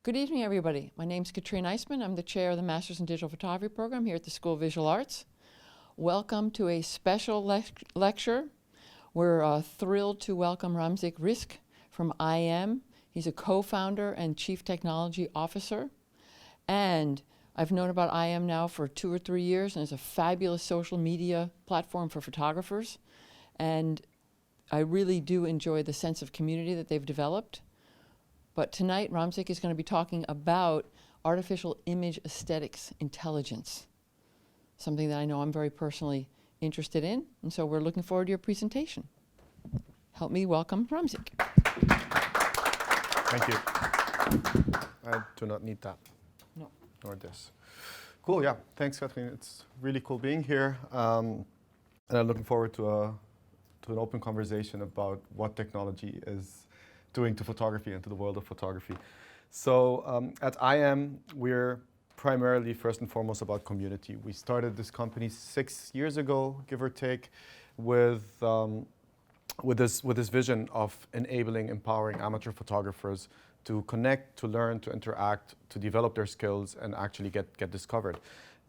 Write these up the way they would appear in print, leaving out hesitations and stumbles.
Good evening, everybody. My name is Katrine Eisman. I'm the chair of the Masters in Digital Photography program here at the School of Visual Arts. Welcome to a special lecture. We're thrilled to welcome Ramzi Rizk from EyeEm. He's a co-founder and chief technology officer. And I've known about EyeEm now for 2 or 3 years, and it's a fabulous social media platform for photographers. And I really do enjoy the sense of community that they've developed. But tonight, Ramzi is going to be talking about artificial image aesthetics intelligence, something that I know I'm very personally interested in. And so we're looking forward to your presentation. Help me welcome Ramzi. Thank you. I do not need that. No. Nor this. Cool, yeah. Thanks, Kathleen. It's really cool being here. And I'm looking forward to an open conversation about what technology is doing to photography and to the world of photography. So at EyeEm, we're primarily first and foremost about community. We started this company 6 years ago, give or take, with this vision of enabling, empowering amateur photographers to connect, to learn, to interact, to develop their skills, and actually get discovered.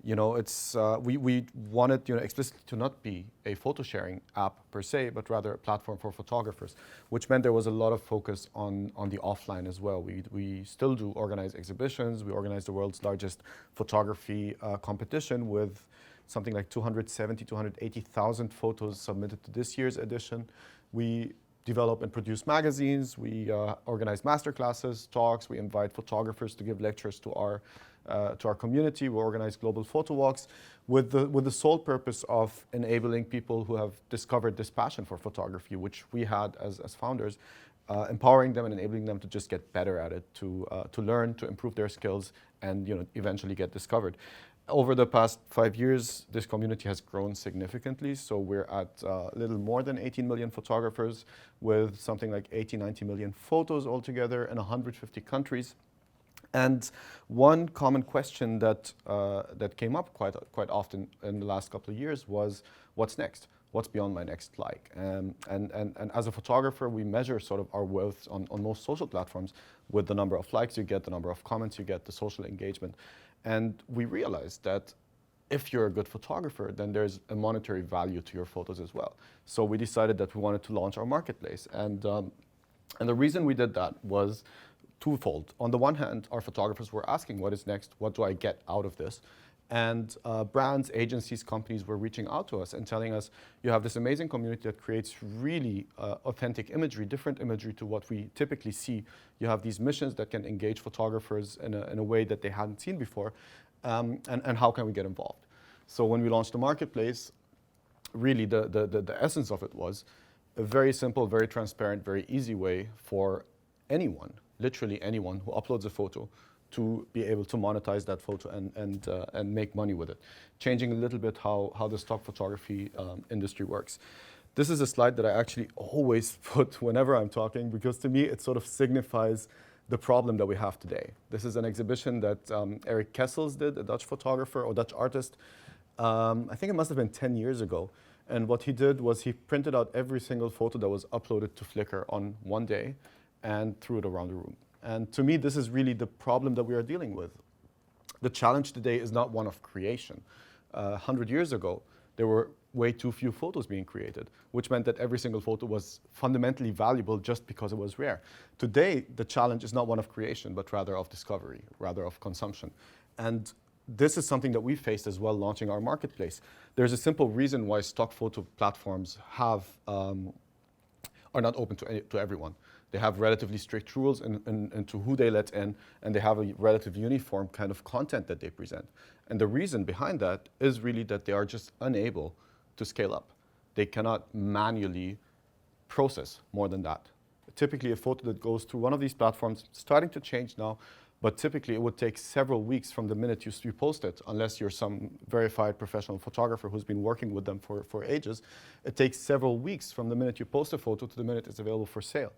You know, it's we wanted explicitly to not be a photo sharing app per se, but rather a platform for photographers, which meant there was a lot of focus on the offline as well. We still do organize exhibitions. We organize the world's largest photography competition with something like 270, 280,000 photos submitted to this year's edition. We develop and produce magazines. We organize masterclasses, talks. We invite photographers to give lectures to our community. We organize global photo walks with the sole purpose of enabling people who have discovered this passion for photography, which we had as founders, empowering them and enabling them to just get better at it, to learn, to improve their skills, and eventually get discovered. Over the past 5 years, this community has grown significantly. So we're at a little more than 18 million photographers with something like 80, 90 million photos altogether in 150 countries. And one common question that came up quite often in the last couple of years was, what's next? What's beyond my next like? And as a photographer, we measure sort of our worth on most social platforms with the number of likes you get, the number of comments you get, the social engagement. And we realized that if you're a good photographer, then there's a monetary value to your photos as well. So we decided that we wanted to launch our marketplace. And the reason we did that was twofold. On the one hand, our photographers were asking, what is next? What do I get out of this? And brands, agencies, companies were reaching out to us and telling us, you have this amazing community that creates really authentic imagery, different imagery to what we typically see. You have these missions that can engage photographers in a way that they hadn't seen before. And how can we get involved? So when we launched the marketplace, really the essence of it was a very simple, very transparent, very easy way for anyone, literally anyone who uploads a photo, to be able to monetize that photo and make money with it, changing a little bit how the stock photography industry works. This is a slide that I actually always put whenever I'm talking, because to me it sort of signifies the problem that we have today. This is an exhibition that Eric Kessels did, a Dutch photographer or Dutch artist. I think it must have been 10 years ago. And what he did was he printed out every single photo that was uploaded to Flickr on one day and threw it around the room. And to me, this is really the problem that we are dealing with. The challenge today is not one of creation. 100 years ago, there were way too few photos being created, which meant that every single photo was fundamentally valuable just because it was rare. Today, the challenge is not one of creation, but rather of discovery, rather of consumption. And this is something that we faced as well launching our marketplace. There's a simple reason why stock photo platforms are not open to everyone. They have relatively strict rules into who they let in, and they have a relatively uniform kind of content that they present. And the reason behind that is really that they are just unable to scale up. They cannot manually process more than that. Typically, a photo that goes through one of these platforms, starting to change now, but typically it would take several weeks from the minute you post it, unless you're some verified professional photographer who's been working with them for ages. It takes several weeks from the minute you post a photo to the minute it's available for sale.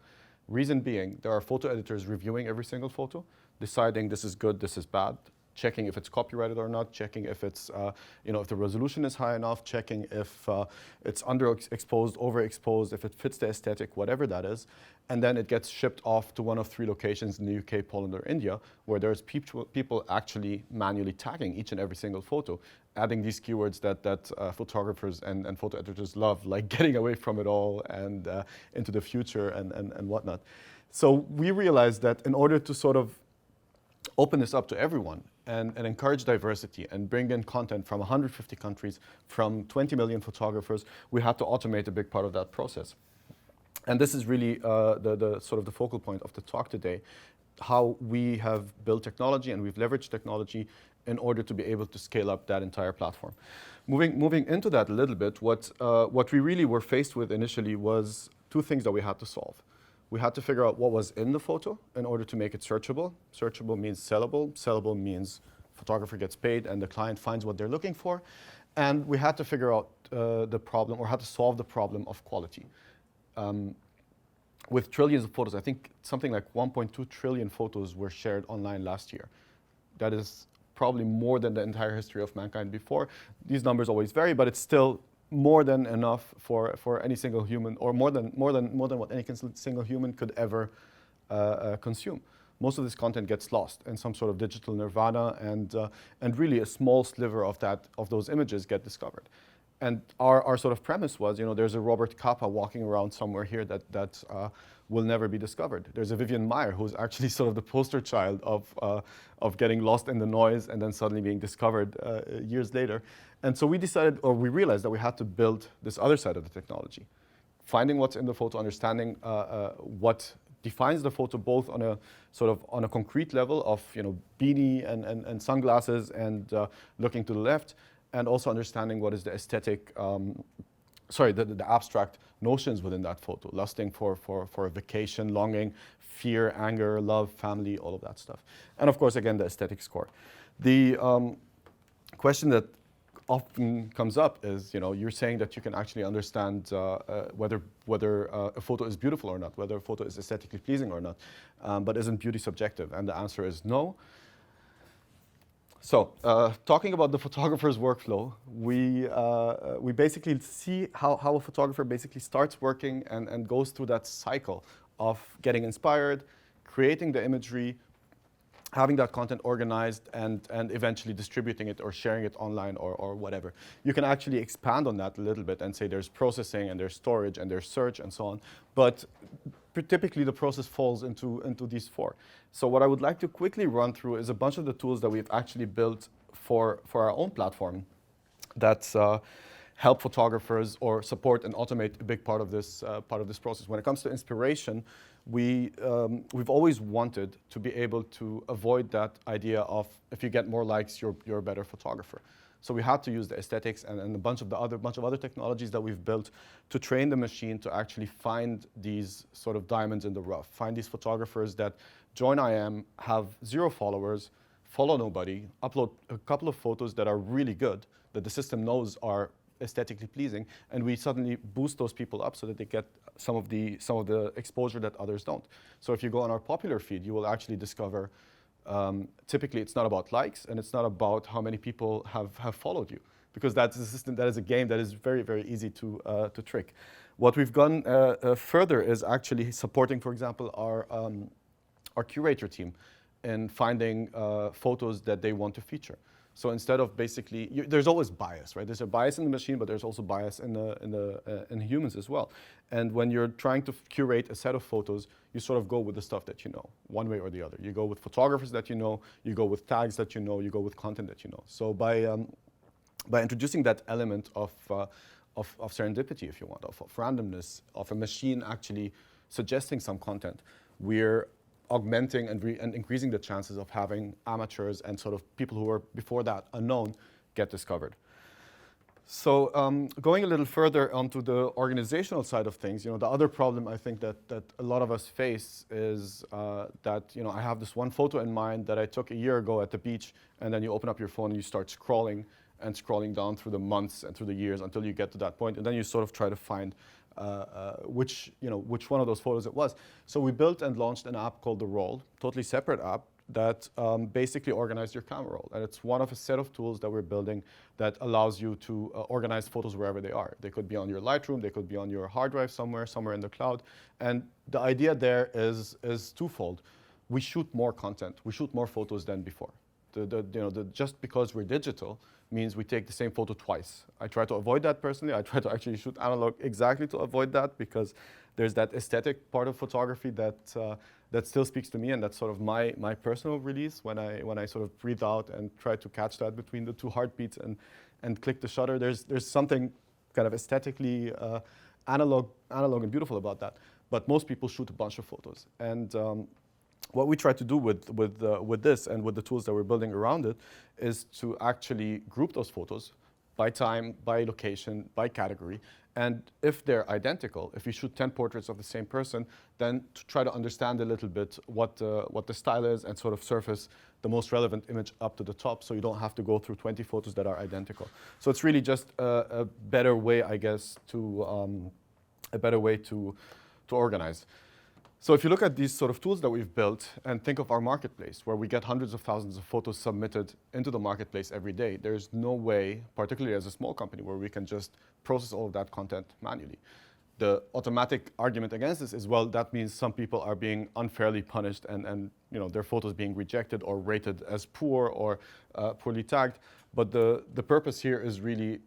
Reason being, there are photo editors reviewing every single photo, deciding this is good, this is bad, checking if it's copyrighted or not, checking if it's, if the resolution is high enough, checking if it's underexposed, overexposed, if it fits the aesthetic, whatever that is. And then it gets shipped off to one of 3 locations in the UK, Poland, or India, where there's people actually manually tagging each and every single photo, adding these keywords that photographers and photo editors love, like getting away from it all and into the future and whatnot. So we realized that in order to sort of open this up to everyone and encourage diversity and bring in content from 150 countries, from 20 million photographers, we had to automate a big part of that process. And this is really the sort of the focal point of the talk today, how we have built technology and we've leveraged technology in order to be able to scale up that entire platform. Moving into that a little bit, what we really were faced with initially was 2 things that we had to solve. We had to figure out what was in the photo in order to make it searchable. Searchable means sellable. Sellable means photographer gets paid and the client finds what they're looking for. And we had to figure out the problem, or how to solve the problem of quality. With trillions of photos, I think something like 1.2 trillion photos were shared online last year. That is probably more than the entire history of mankind before. These numbers always vary, but it's still more than enough for any single human, or more than what any single human could ever consume. Most of this content gets lost in some sort of digital nirvana, and really a small sliver of those images get discovered. And our sort of premise was, there's a Robert Capa walking around somewhere here that will never be discovered. There's a Vivian Maier who's actually sort of the poster child of getting lost in the noise and then suddenly being discovered years later. And so we decided, or we realized that we had to build this other side of the technology, finding what's in the photo, understanding what defines the photo, both on a sort of on a concrete level of beanie and sunglasses and looking to the left, and also understanding what is the aesthetic, the abstract notions within that photo, lusting for a vacation, longing, fear, anger, love, family, all of that stuff. And of course, again, the aesthetic score. The question that often comes up is, you're saying that you can actually understand whether a photo is beautiful or not, whether a photo is aesthetically pleasing or not, but isn't beauty subjective? And the answer is no. So, talking about the photographer's workflow, we basically see how a photographer basically starts working and goes through that cycle of getting inspired, creating the imagery, having that content organized, and eventually distributing it or sharing it online or whatever. You can actually expand on that a little bit and say there's processing and there's storage and there's search and so on. But typically the process falls into these 4. So what I would like to quickly run through is a bunch of the tools that we've actually built for our own platform that help photographers or support and automate a big part of this process. When it comes to inspiration, we've always wanted to be able to avoid that idea of if you get more likes, you're a better photographer. So we had to use the aesthetics and a bunch of other technologies that we've built to train the machine to actually find these sort of diamonds in the rough, find these photographers that join EyeEm, have 0 followers, follow nobody, upload a couple of photos that are really good, that the system knows are aesthetically pleasing, and we suddenly boost those people up so that they get some of the exposure that others don't. So if you go on our popular feed, you will actually discover typically it's not about likes and it's not about how many people have followed you, because that's a system, that is a game that is very, very easy to trick. What we've gone further is actually supporting, for example, our curator team in finding photos that they want to feature. So instead of basically, there's always bias, right? There's a bias in the machine, but there's also bias in humans as well. And when you're trying to curate a set of photos, you sort of go with the stuff that you know, one way or the other. You go with photographers that you know, you go with tags that you know, you go with content that you know. So by introducing that element of serendipity, if you want, of randomness, of a machine actually suggesting some content, we're augmenting and increasing the chances of having amateurs and sort of people who were before that unknown get discovered. So going a little further onto the organizational side of things, the other problem I think that a lot of us face is that I have this one photo in mind that I took a year ago at the beach, and then you open up your phone and you start scrolling down through the months and through the years until you get to that point, and then you sort of try to find which one of those photos it was. So we built and launched an app called The Roll, totally separate app that basically organize your camera roll. And it's one of a set of tools that we're building that allows you to organize photos wherever they are. They could be on your Lightroom, they could be on your hard drive somewhere in the cloud. And the idea there is twofold. We shoot more content, we shoot more photos than before. Just because we're digital means we take the same photo twice. I try to avoid that personally. I try to actually shoot analog exactly to avoid that, because there's that aesthetic part of photography that still speaks to me, and that's sort of my personal release when I sort of breathe out and try to catch that between the two heartbeats and click the shutter. There's something kind of aesthetically analog and beautiful about that. But most people shoot a bunch of photos, and what we try to do with this and with the tools that we're building around it is to actually group those photos by time, by location, by category. And if they're identical, if you shoot 10 portraits of the same person, then to try to understand a little bit what the style is and sort of surface the most relevant image up to the top, so you don't have to go through 20 photos that are identical. So it's really just a better way, I guess, to organize. So if you look at these sort of tools that we've built and think of our marketplace, where we get hundreds of thousands of photos submitted into the marketplace every day, there's no way, particularly as a small company, where we can just process all of that content manually. The automatic argument against this is, well, that means some people are being unfairly punished and their photos being rejected or rated as poor or poorly tagged. But the purpose here is really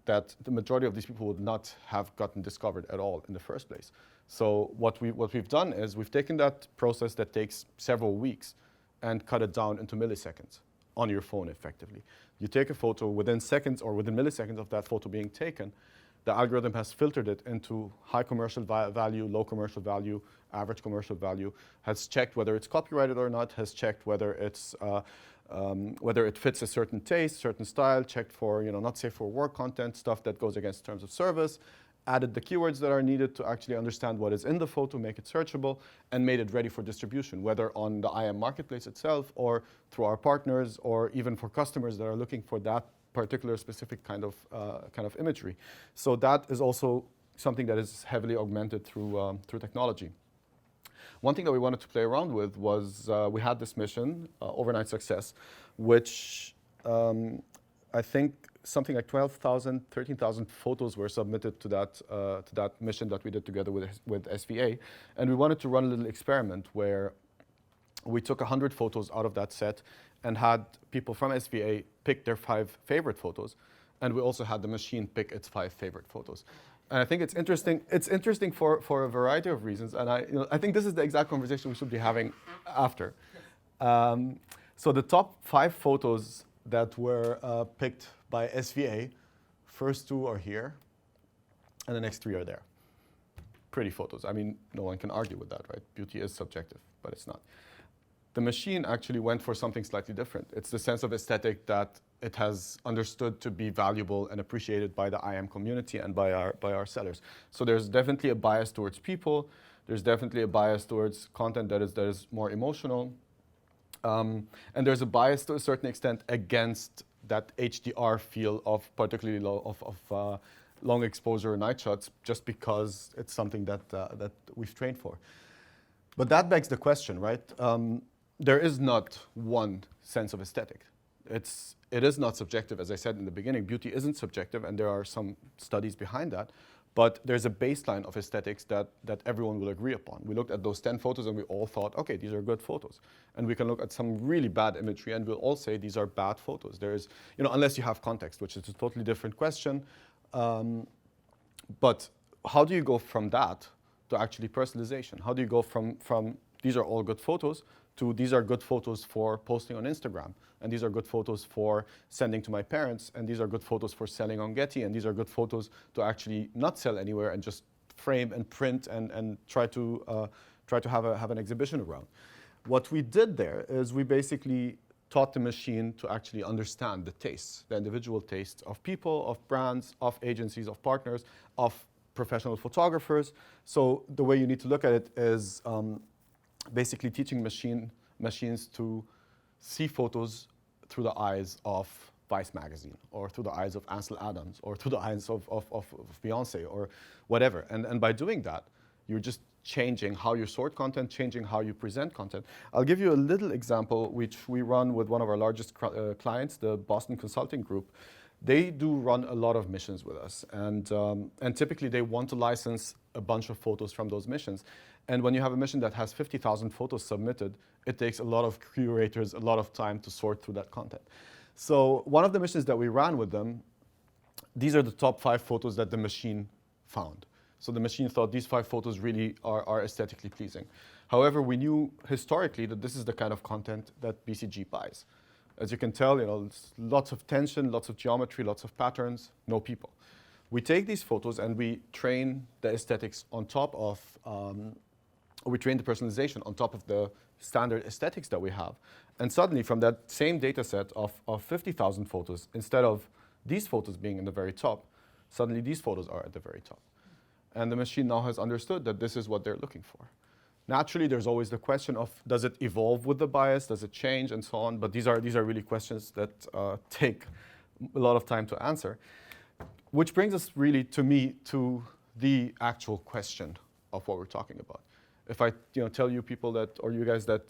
that the majority of these people would not have gotten discovered at all in the first place. So what we've done is we've taken that process that takes several weeks and cut it down into milliseconds on your phone effectively. You take a photo within seconds or within milliseconds of that photo being taken, the algorithm has filtered it into high commercial value, low commercial value, average commercial value, has checked whether it's copyrighted or not, has checked whether it's whether it fits a certain taste, certain style, checked for not safe for work content, stuff that goes against terms of service, added the keywords that are needed to actually understand what is in the photo, make it searchable, and made it ready for distribution, whether on the EyeEm marketplace itself or through our partners, or even for customers that are looking for that particular specific kind of imagery. So that is also something that is heavily augmented through technology. One thing that we wanted to play around with was we had this mission, Overnight Success, which I think something like 12,000, 13,000 photos were submitted to that mission that we did together with SVA. And we wanted to run a little experiment where we took 100 photos out of that set and had people from SVA pick their 5 favorite photos. And we also had the machine pick its 5 favorite photos. And I think it's interesting. It's interesting for a variety of reasons. And I think this is the exact conversation we should be having after. So the top 5 photos that were picked by SVA, first 2 are here, and the next 3 are there. Pretty photos. I mean, no one can argue with that, right? Beauty is subjective, but it's not. The machine actually went for something slightly different. It's the sense of aesthetic that it has understood to be valuable and appreciated by the EyeEm community and by our sellers. So there's definitely a bias towards people. There's definitely a bias towards content that is more emotional. And there's a bias to a certain extent against that HDR feel of particularly long exposure night shots, just because it's something that we've trained for. But that begs the question, right? There is not one sense of aesthetic. It is not subjective. As I said in the beginning, beauty isn't subjective, and there are some studies behind that. But there's a baseline of aesthetics that everyone will agree upon. We looked at those 10 photos and we all thought, okay, these are good photos. And we can look at some really bad imagery and we'll all say these are bad photos. There is, unless you have context, which is a totally different question. But how do you go from that to actually personalization? How do you go from these are all good photos to these are good photos for posting on Instagram, and these are good photos for sending to my parents, and these are good photos for selling on Getty, and these are good photos to actually not sell anywhere and just frame and print and try to have an exhibition around. What we did there is we basically taught the machine to actually understand the tastes, the individual tastes of people, of brands, of agencies, of partners, of professional photographers. So the way you need to look at it is basically teaching machines to see photos through the eyes of Vice magazine, or through the eyes of Ansel Adams, or through the eyes of Beyonce, or whatever. And by doing that, You're just changing how you sort content, changing how you present content. I'll give you a little example, which we run with one of our largest clients, the Boston Consulting Group. They do run a lot of missions with us, and typically they want to license a bunch of photos from those missions. And when you have a mission that has 50,000 photos submitted, it takes a lot of curators, a lot of time to sort through that content. So one of the missions that we ran with them, these are the top 5 photos that the machine found. So the machine thought these 5 photos really are aesthetically pleasing. However, we knew historically that this is the kind of content that BCG buys. As you can tell, lots of tension, lots of geometry, lots of patterns, no people. We take these photos and we train the aesthetics on top of, we train the personalization on top of the standard aesthetics that we have. And suddenly from that same data set of 50,000 photos, instead of these photos being in the very top, suddenly these photos are at the very top. And the machine now has understood that this is what they're looking for. Naturally, there's always the question of, does it evolve with the bias? Does it change and so on? But these are really questions that take a lot of time to answer. Which brings us really, to me, to the actual question of what we're talking about. If I tell you people that, or you guys that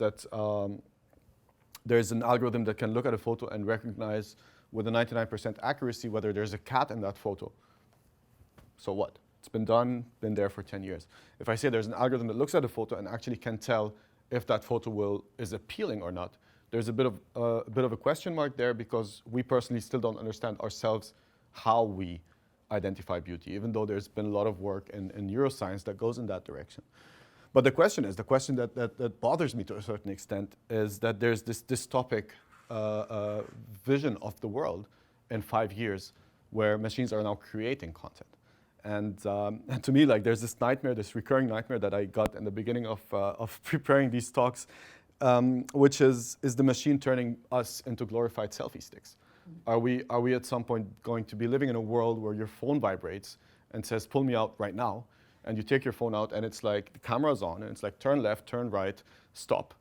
there's an algorithm that can look at a photo and recognize with a 99% accuracy whether there's a cat in that photo, so what? It's been done, been there for 10 years. If I say there's an algorithm that looks at a photo and actually can tell if that photo is appealing or not, there's a bit of a question mark there, because we personally still don't understand ourselves how we identify beauty, even though there's been a lot of work in neuroscience that goes in that direction. But the question that bothers me to a certain extent is that there's this dystopic vision of the world in 5 years where machines are now creating content. And to me, there's this nightmare, this recurring nightmare that I got in the beginning of preparing these talks, which is the machine turning us into glorified selfie sticks? Are we at some point going to be living in a world where your phone vibrates and says, pull me out right now? And you take your phone out and it's like the camera's on and it's like turn left, turn right, stop,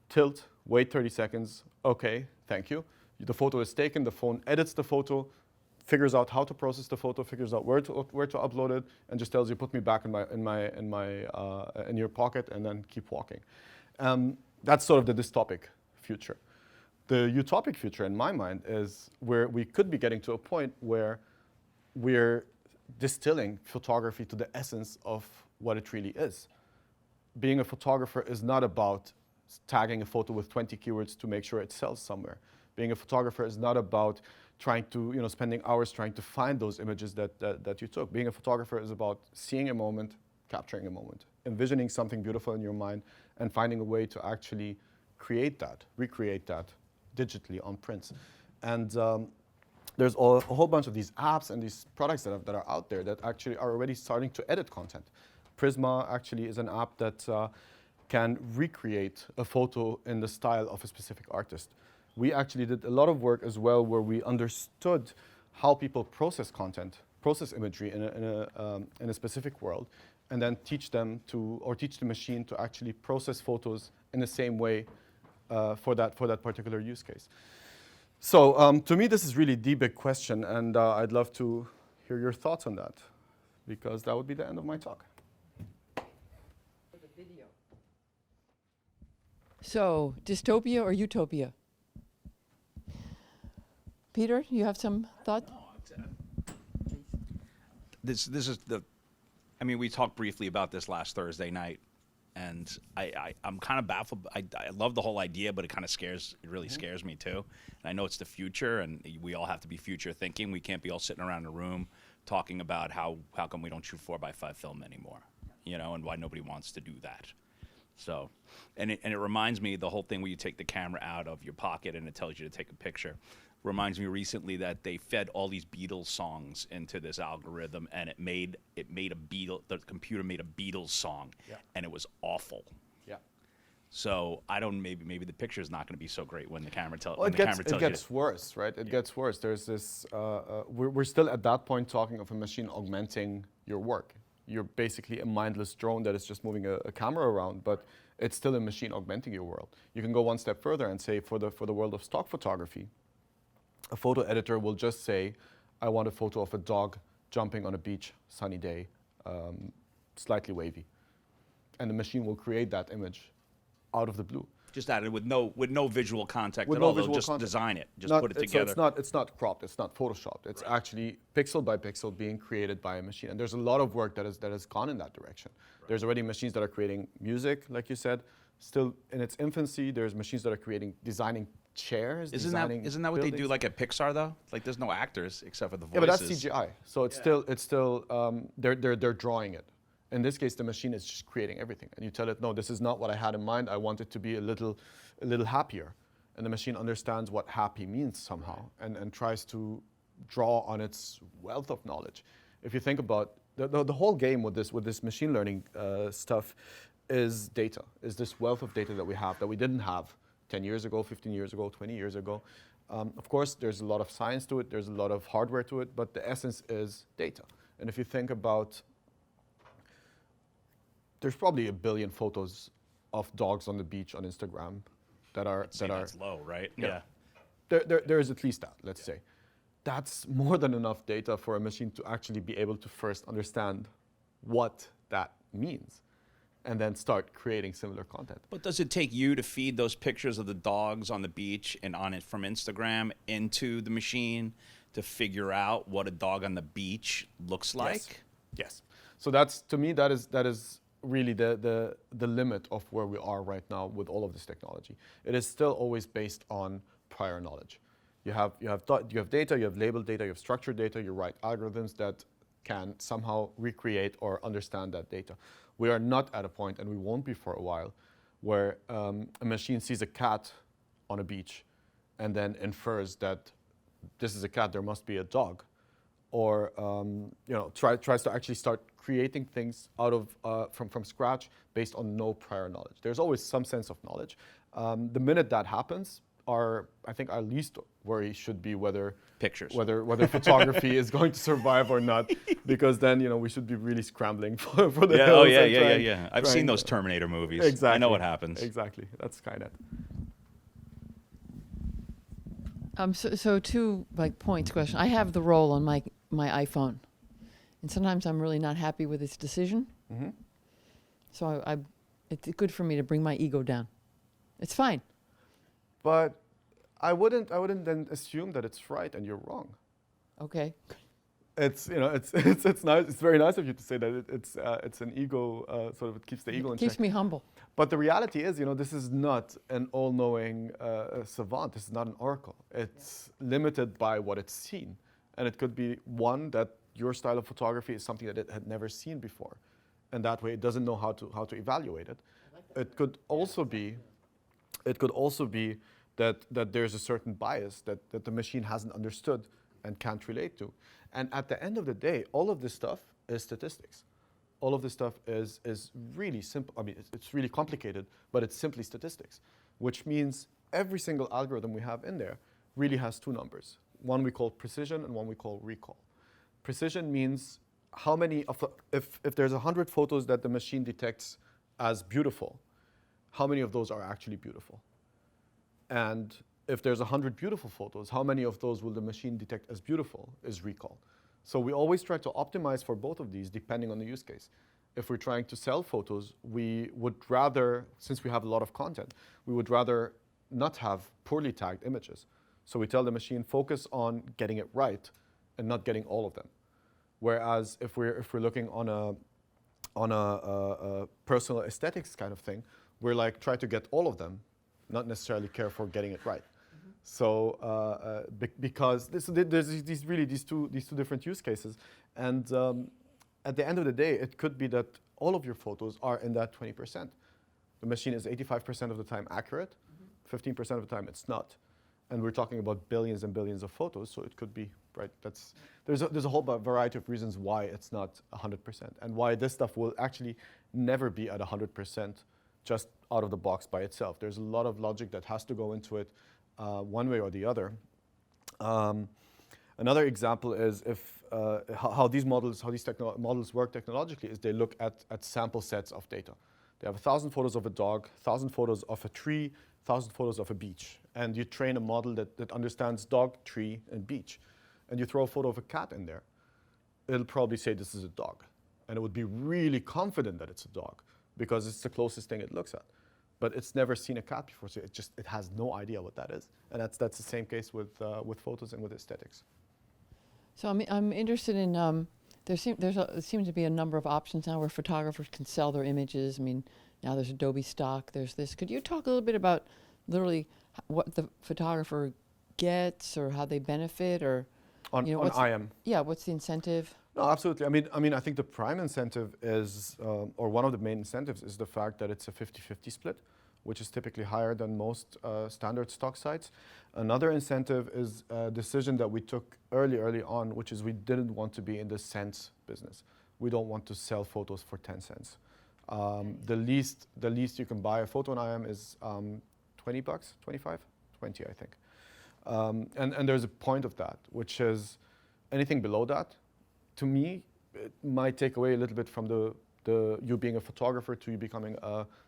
tilt, wait 30 seconds, okay, thank you. The photo is taken, the phone edits the photo, figures out how to process the photo, figures out where to upload it, and just tells you, put me back in your pocket, and then keep walking. That's sort of the dystopic future. The utopic future, in my mind, is where we could be getting to a point where we're distilling photography to the essence of what it really is. Being a photographer is not about tagging a photo with 20 keywords to make sure it sells somewhere. Being a photographer is not about trying to, spending hours trying to find those images that you took. Being a photographer is about seeing a moment, capturing a moment, envisioning something beautiful in your mind, and finding a way to actually create that, recreate that digitally on prints. And there's a whole bunch of these apps and these products that are out there that actually are already starting to edit content. Prisma actually is an app that can recreate a photo in the style of a specific artist. We actually did a lot of work as well where we understood how people process content, process imagery in a specific world, and then teach the machine to actually process photos in the same way for that particular use case. So to me, this is really the big question, and I'd love to hear your thoughts on that, because that would be the end of my talk. For the video. So, dystopia or utopia? Peter, you have some thought? This is we talked briefly about this last Thursday night, and I'm kind of baffled. I love the whole idea, but it kind of really scares me too. And I know it's the future, and we all have to be future thinking. We can't be all sitting around a room talking about how come we don't shoot 4x5 film anymore, and why nobody wants to do that. So, and it reminds me, the whole thing where you take the camera out of your pocket and it tells you to take a picture. Reminds me recently that they fed all these Beatles songs into this algorithm, and it made a the computer made a Beatles song, and it was awful. Yeah. So I don't, maybe the picture is not going to be so great when the camera tells. Well, it gets worse, right? It gets worse. There's this. We're still at that point talking of a machine augmenting your work. You're basically a mindless drone that is just moving a camera around, but it's still a machine augmenting your world. You can go one step further and say, for the world of stock photography, a photo editor will just say, I want a photo of a dog jumping on a beach, sunny day, slightly wavy. and the machine will create that image out of the blue. Just added with no visual context With at no all. They'll visual just context. design it, just Not- put it so together. it's not cropped, it's not photoshopped. It's actually pixel by pixel being created by a machine. And there's a lot of work that has gone in that direction. There's already machines that are creating music, like you said, still in its infancy. There's machines that are designing chairs. Isn't designing that what they do buildings. like at Pixar though? Like there's no actors except for the voices. Yeah, but that's CGI. So it's still they're drawing it. In this case, the machine is just creating everything, and you tell it, no, this is not what I had in mind. I want it to be a little happier, and the machine understands what happy means somehow, and tries to draw on its wealth of knowledge. If you think about the whole game with this machine learning stuff, is data. Is this wealth of data that we have that we didn't have 10 years ago, 15 years ago, 20 years ago. Of course, there's a lot of science to it, there's a lot of hardware to it, but the essence is data. And if you think about, there's probably 1 billion photos of dogs on the beach on Instagram That's low, right? Yeah. There is at least that, let's say. That's more than enough data for a machine to actually be able to first understand what that means, and then start creating similar content. But does it take you to feed those pictures of the dogs on the beach and on it from Instagram into the machine to figure out what a dog on the beach looks like? Yes. So that's, to me, that is really the limit of where we are right now with all of this technology. It is still always based on prior knowledge. You have data, you have labeled data, you have structured data, you write algorithms that can somehow recreate or understand that data. We are not at a point, and we won't be for a while, where a machine sees a cat on a beach and then infers that this is a cat, there must be a dog, or tries to actually start creating things out of from scratch based on no prior knowledge. There's always some sense of knowledge. The minute that happens, I think our least worry should be whether photography is going to survive or not, because then we should be really scrambling for the hills. Yeah. I've seen those Terminator movies. Exactly. I know what happens. Exactly. That's kind of. So two points question. I have the roll on my iPhone, and sometimes I'm really not happy with its decision. Mm-hmm. So it's good for me to bring my ego down. It's fine. But I wouldn't then assume that it's right and you're wrong. Okay. It's it's nice. It's very nice of you to say that it's an ego sort of, it keeps the ego in check. Keeps me humble. But the reality is, this is not an all-knowing savant. This is not an oracle. It's limited by what it's seen, and it could be one that your style of photography is something that it had never seen before, and that way it doesn't know how to evaluate it. It could also be that there's a certain bias that the machine hasn't understood and can't relate to. And at the end of the day, all of this stuff is statistics. All of this stuff is really simple. I mean, it's really complicated, but it's simply statistics, which means every single algorithm we have in there really has two numbers. One we call precision and one we call recall. Precision means how many if there's 100 photos that the machine detects as beautiful, how many of those are actually beautiful? And if there's 100 beautiful photos, how many of those will the machine detect as beautiful is recall. So we always try to optimize for both of these depending on the use case. If we're trying to sell photos, we would rather, since we have a lot of content, we would rather not have poorly tagged images. So we tell the machine, focus on getting it right and not getting all of them. Whereas if we're looking on a personal aesthetics kind of thing, we're like, try to get all of them, not necessarily care for getting it right. Mm-hmm. So because there's these two different use cases, and at the end of the day, it could be that all of your photos are in that 20%. The machine is 85% of the time accurate, 15% of the time it's not, and we're talking about billions and billions of photos, so it could be right. There's a whole variety of reasons why it's not 100%, and why this stuff will actually never be at 100%. Just out of the box by itself. There's a lot of logic that has to go into it one way or the other. Another example is how these models work technologically is they look at sample sets of data. They have 1,000 photos of a dog, 1,000 photos of a tree, 1,000 photos of a beach. And you train a model that understands dog, tree, and beach. And you throw a photo of a cat in there. It'll probably say this is a dog. And it would be really confident that it's a dog. because it's the closest thing it looks at. But it's never seen a cat before, so it has no idea what that is. And that's the same case with photos and with aesthetics. So I'm interested in, there seems to be a number of options now where photographers can sell their images. I mean, now there's Adobe Stock, there's this. Could you talk a little bit about literally what the photographer gets or how they benefit, or On EyeEm. Yeah, what's the incentive? No, absolutely. I mean, I think the prime incentive is, or one of the main incentives is the fact that it's a 50-50 split, which is typically higher than most standard stock sites. Another incentive is a decision that we took early on, which is we didn't want to be in the cents business. We don't want to sell photos for 10 cents. The least you can buy a photo on EyeEm is $20, 25, 20, I think. And there's a point of that, which is anything below that, to me, it might take away a little bit from the you being a photographer to you becoming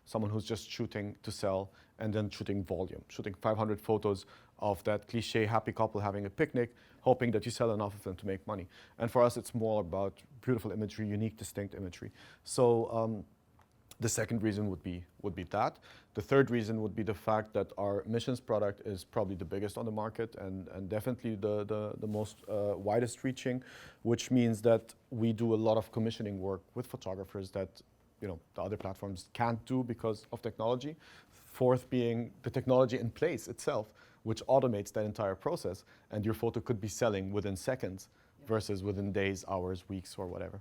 someone who's just shooting to sell and then shooting volume, shooting 500 photos of that cliche happy couple having a picnic, hoping that you sell enough of them to make money. And for us, it's more about beautiful imagery, unique, distinct imagery. So the second reason would be that. The third reason would be the fact that our missions product is probably the biggest on the market and definitely the most widest reaching, which means that we do a lot of commissioning work with photographers that the other platforms can't do because of technology. Fourth being the technology in place itself, which automates that entire process, and your photo could be selling within seconds versus within days, hours, weeks, or whatever.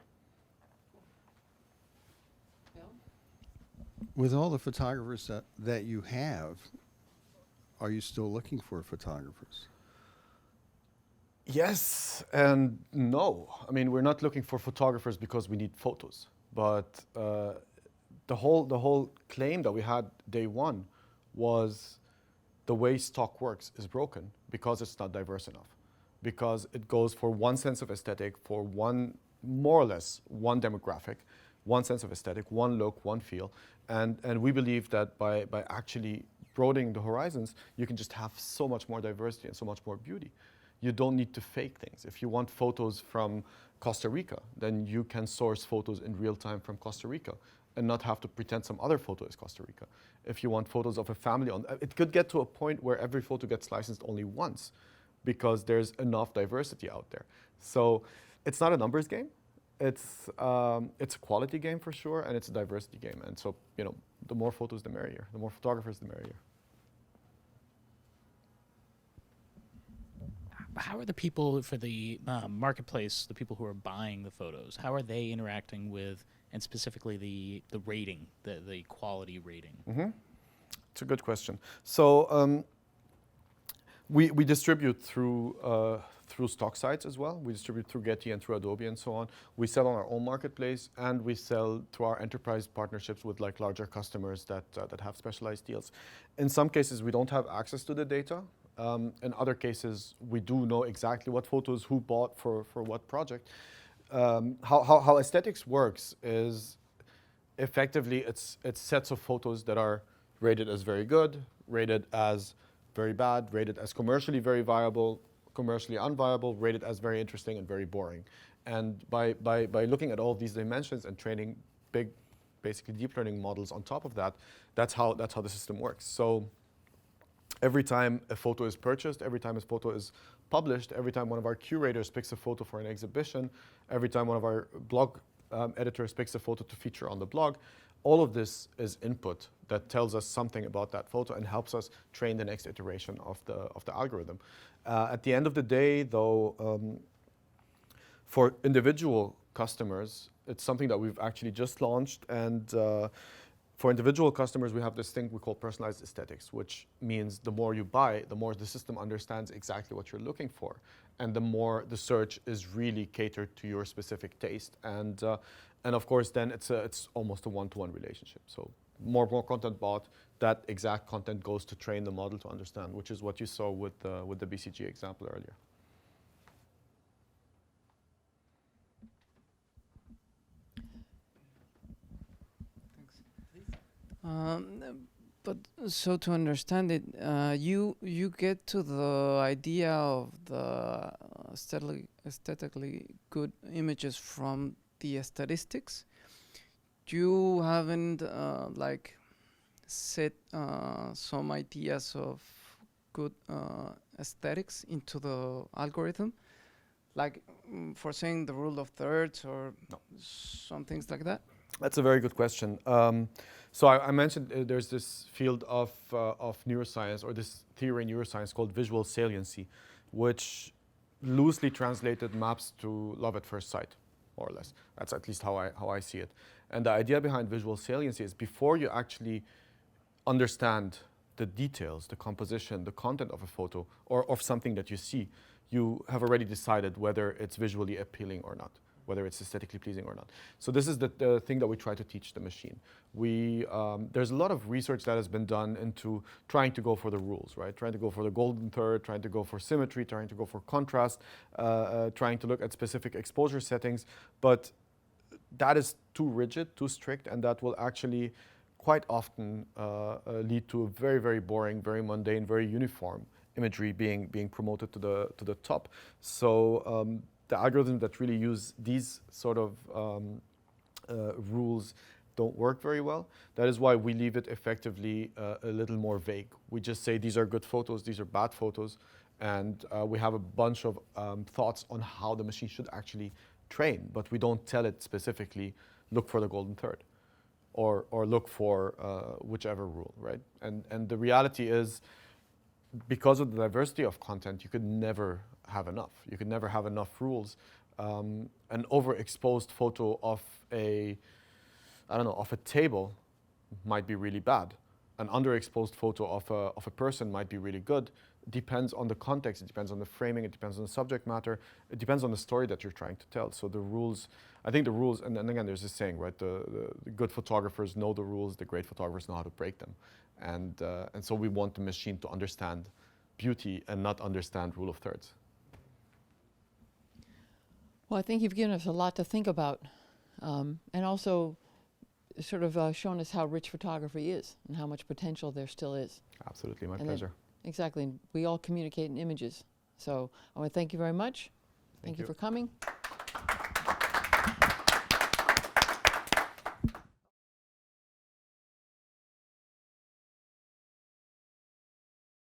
With all the photographers that you have, are you still looking for photographers? Yes and no. I mean, we're not looking for photographers because we need photos, but the whole claim that we had day one was the way stock works is broken because it's not diverse enough, because it goes for one sense of aesthetic, for one, more or less, one demographic, one sense of aesthetic, one look, one feel. And we believe that by actually broadening the horizons, you can just have so much more diversity and so much more beauty. You don't need to fake things. If you want photos from Costa Rica, then you can source photos in real time from Costa Rica and not have to pretend some other photo is Costa Rica. If you want photos of a family, it could get to a point where every photo gets licensed only once because there's enough diversity out there. So it's not a numbers game. It's a quality game for sure, and it's a diversity game. And so, the more photos, the merrier. The more photographers, the merrier. How are the people for the marketplace, the people who are buying the photos, how are they interacting with, and specifically the rating, the quality rating? Mm-hmm. It's a good question. So we distribute through stock sites as well. We distribute through Getty and through Adobe and so on. We sell on our own marketplace, and we sell through our enterprise partnerships with larger customers that have specialized deals. In some cases, we don't have access to the data. In other cases, we do know exactly what photos who bought for what project. How aesthetics works is effectively it's sets of photos that are rated as very good, rated as very bad, rated as commercially very viable, commercially unviable, rated as very interesting and very boring. And by looking at all of these dimensions and training big, basically deep learning models on top of that, that's how the system works. So every time a photo is purchased, every time a photo is published, every time one of our curators picks a photo for an exhibition, every time one of our blog editors picks a photo to feature on the blog, all of this is input that tells us something about that photo and helps us train the next iteration of the algorithm. At the end of the day, though, for individual customers, it's something that we've actually just launched. And for individual customers, we have this thing we call personalized aesthetics, which means the more you buy, the more the system understands exactly what you're looking for. And the more the search is really catered to your specific taste. And of course, then it's almost a one-to-one relationship. So more content bought, that exact content goes to train the model to understand, which is what you saw with the BCG example earlier. But so to understand it, you get to the idea of the aesthetically good images from the statistics. you haven't like set some ideas of good aesthetics into the algorithm, like for saying the rule of thirds or some things like that? That's a very good question. So I mentioned there's this field of neuroscience, or this theory in neuroscience called visual saliency, which loosely translated maps to love at first sight, more or less. That's at least how I see it. And the idea behind visual saliency is before you actually understand the details, the composition, the content of a photo or of something that you see, you have already decided whether it's visually appealing or not, whether it's aesthetically pleasing or not. So this is the thing that we try to teach the machine. There's a lot of research that has been done into trying to go for the rules, right? Trying to go for the golden third, trying to go for symmetry, trying to go for contrast, trying to look at specific exposure settings. But that is too rigid, too strict, and that will actually quite often lead to a very, very boring, very mundane, very uniform imagery being promoted to the top. So the algorithms that really use these sort of rules don't work very well. That is why we leave it effectively a little more vague. We just say these are good photos, these are bad photos, and we have a bunch of thoughts on how the machine should actually train, but we don't tell it specifically, look for the golden third, or look for whichever rule, right? And the reality is, because of the diversity of content, you could never have enough. You could never have enough rules. An overexposed photo of a table might be really bad. An underexposed photo of a person might be really good. It depends on the context, it depends on the framing, it depends on the subject matter, it depends on the story that you're trying to tell. So the rules, I think the rules, and again, there's this saying, right? The good photographers know the rules, the great photographers know how to break them. And so we want the machine to understand beauty and not understand rule of thirds. Well, I think you've given us a lot to think about, and also sort of shown us how rich photography is and how much potential there still is. Absolutely, my And pleasure. Exactly. We all communicate in images. So I want to thank you very much. Thank you for coming.